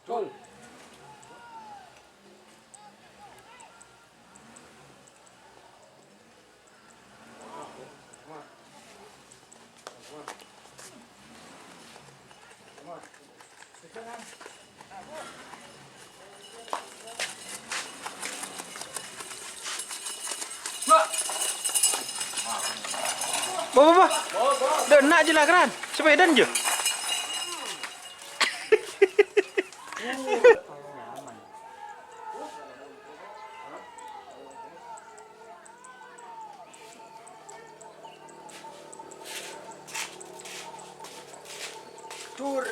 Gol. Bawa, dan nak je lah keran, sepedan je. Tur.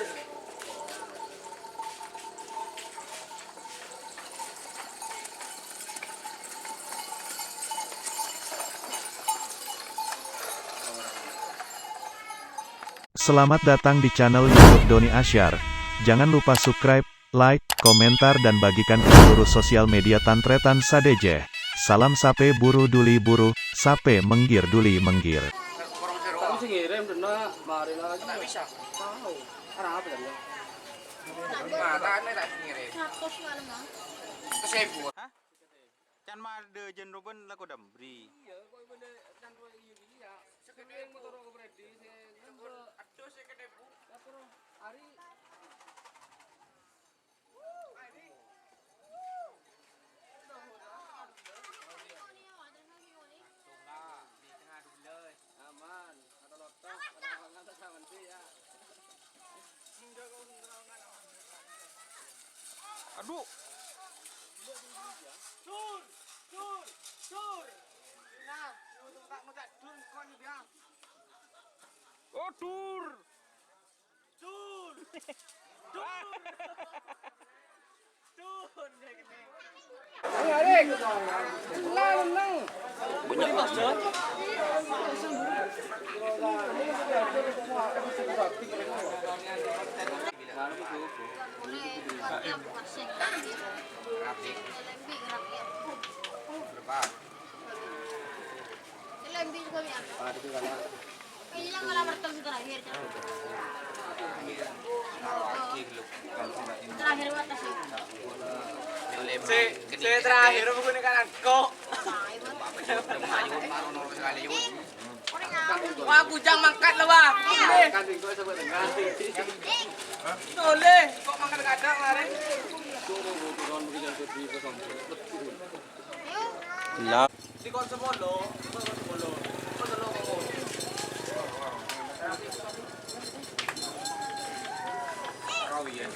Selamat datang di channel YouTube Doni Asyar. Jangan lupa subscribe, like, komentar dan bagikan ke seluruh sosial media Tantretan Sadejeh. Salam sape buru duli buru, sape menggir duli menggir. Tak bisa ngirim dena, mari lagi. Tak bisa. Tahu. Arang apa tadi? Matanya tak ngirim. 100 malam bang. Ke 1000. Hah? Can made jen ruben laku dambri. Iya, kok benda dan roy ini ya. Sekalian motor ke Freddy, Aduh saya kedai bu. hari aman, ada lotok, ada hangat sama nanti ya. Aduh. Sur. Nah, untuk tak mudah dun kon dia. Oh, tur. Sur. Adik, lenang. Banyak banget. Terakhir batas ya. Saya terakhir bukan kan aku. Wah, bujang mangkat lah wah. Kan tinggal sebut dengan. Boleh. Kok mangkat kadang kemarin? Lah. Di kon semolo. Rawi ya.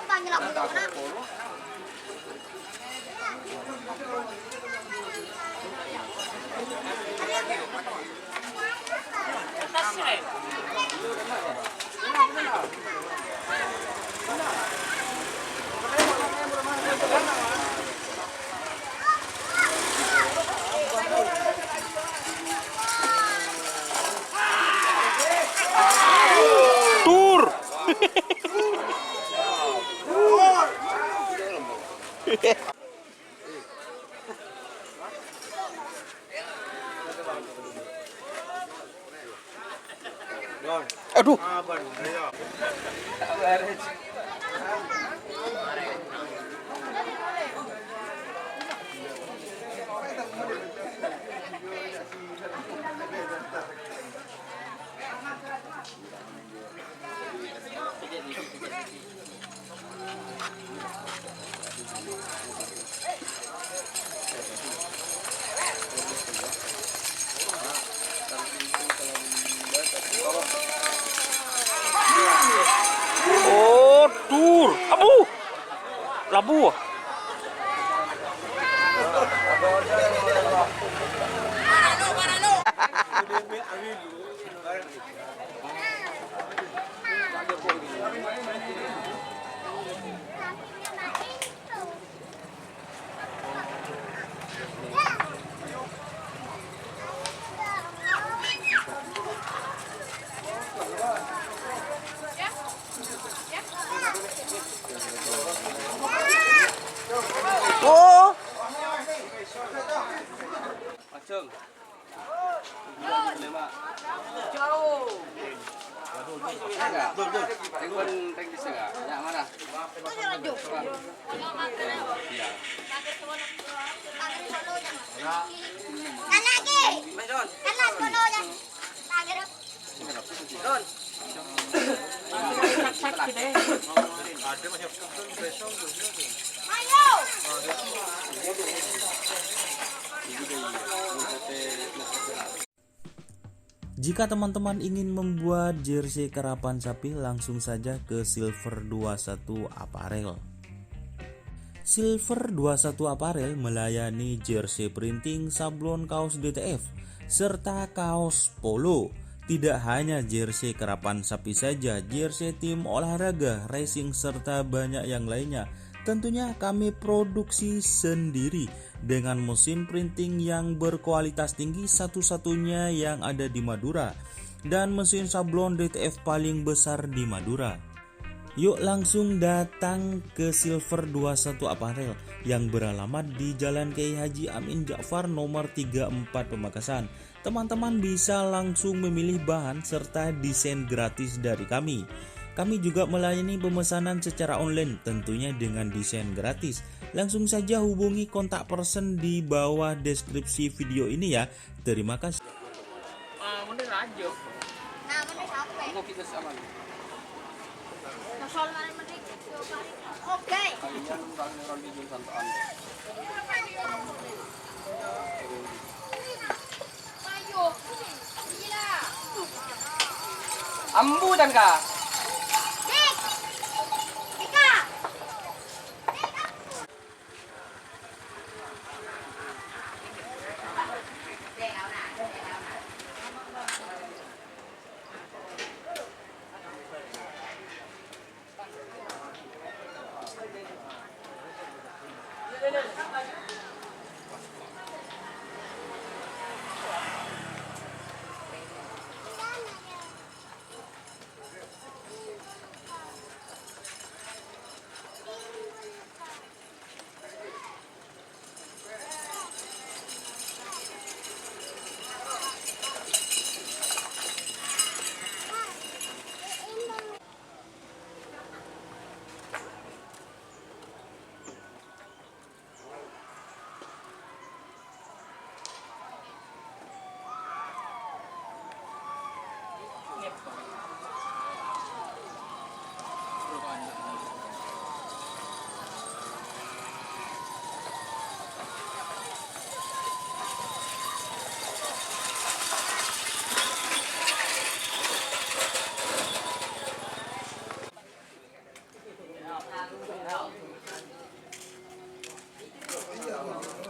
Panggil aku sana. Aduh. Oh, tur. Abu. Labu. Oh. Acung. Lima. Jauh. Enggak. Telepon teknis enggak? Yang mana? Iya. Jika teman-teman ingin membuat jersey karapan sapi, langsung saja ke Silver 21 Apparel. Silver 21 Apparel melayani jersey printing, sablon kaos DTF, serta kaos polo. Tidak hanya jersey karapan sapi saja, jersey tim olahraga, racing, serta banyak yang lainnya. Tentunya kami produksi sendiri dengan mesin printing yang berkualitas tinggi, satu-satunya yang ada di Madura, dan mesin sablon DTF paling besar di Madura. Yuk langsung datang ke Silver 21 Apparel yang beralamat di Jalan Kiai Haji Amin Ja'far nomor 34 Pamekasan. Teman-teman bisa langsung memilih bahan serta desain gratis dari kami. Kami juga melayani pemesanan secara online, tentunya dengan desain gratis. Langsung saja hubungi kontak person di bawah deskripsi video ini ya. Terima kasih. Bener aja. Nah, mana sampai? Mau kita sama. Masol mana menik? Oke. Kalian orang di jual santuan. Ayo. Gila. Ambu dan kah? Dik. Dika.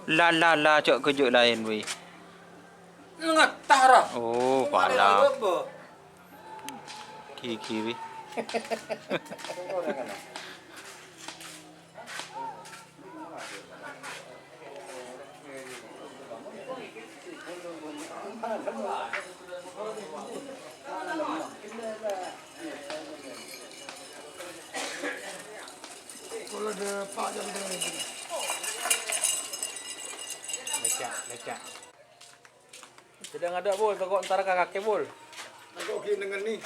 La cok kejuk lain weh. Ngetah dah. Oh, pala. Kiri. Kalau ada Pak jam berapa? Lecak. Sedang ada bol, toko antara kakak bol. Aku gini dengan nih.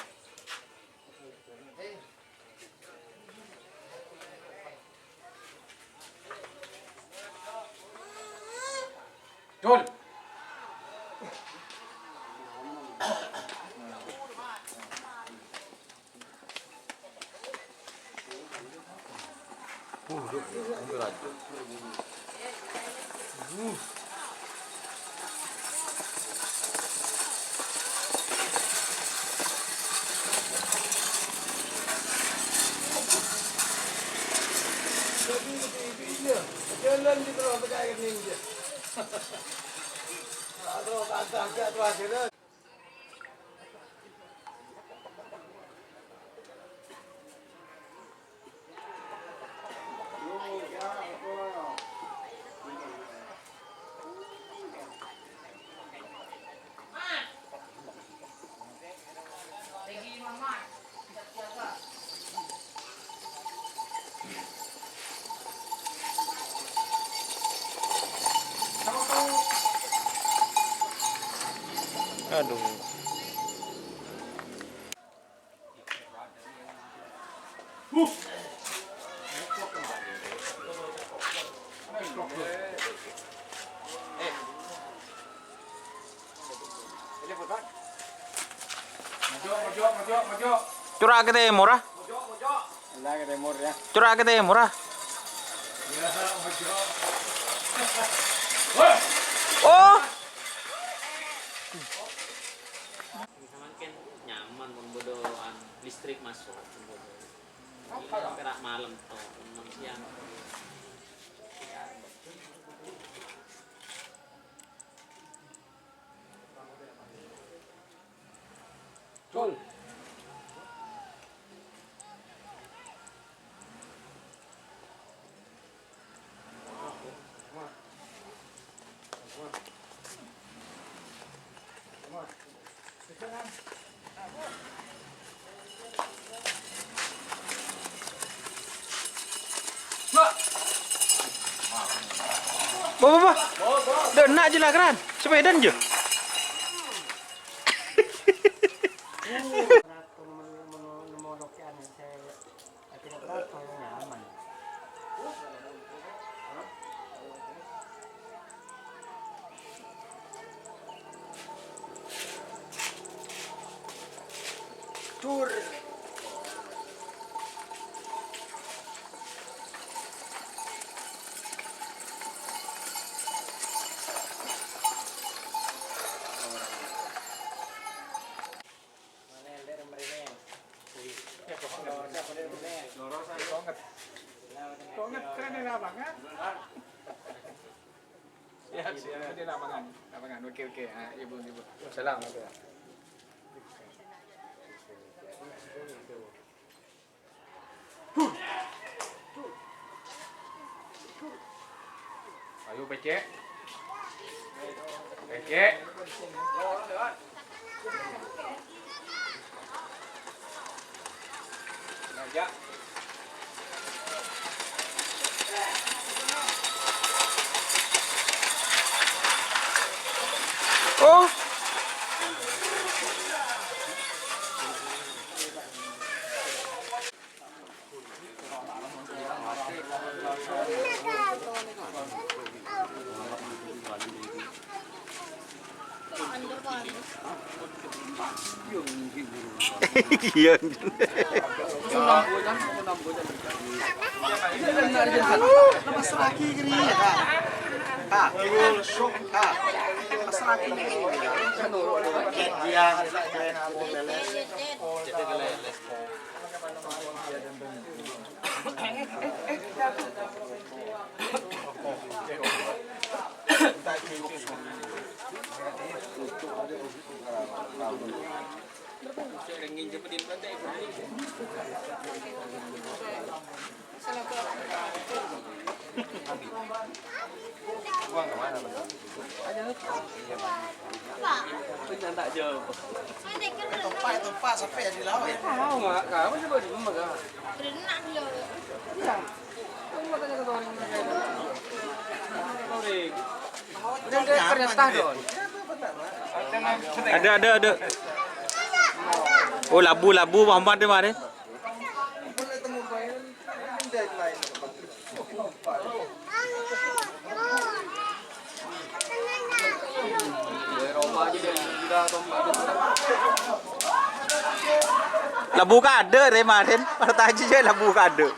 Jol. Jalan di bawah percaya ni je. Aduh, tak tu akhirnya. Aduh. Maju. Curah kita yang murah. Lah kita timur ya. Curah kita yang murah. Oh. Makin nyaman pembodohan listrik masuk. Perak malam toh, siang. Jol. Bapak. Dah nak je lah keran. Sepedan je. Tur. Konget keren di lapangan. Ya, di lapangan. Oke. Ibu. Salam. Ayo PC. Ya. Oh. Iya. Lepas lagi gini ya. Lepas lagi ni. Dia tempat sampai di laut ya. Mau nggak? Kamu coba di rumah kah? Berenang dia. Iya. Kamu tanya ke orang ini. Tahu deh. Ternyata dong. Ada. Oh, labu Muhammad dia kemarin. Roma aja dia gila Roma. Labu ka ada deh kemarin. Pada taji je labu ka ada.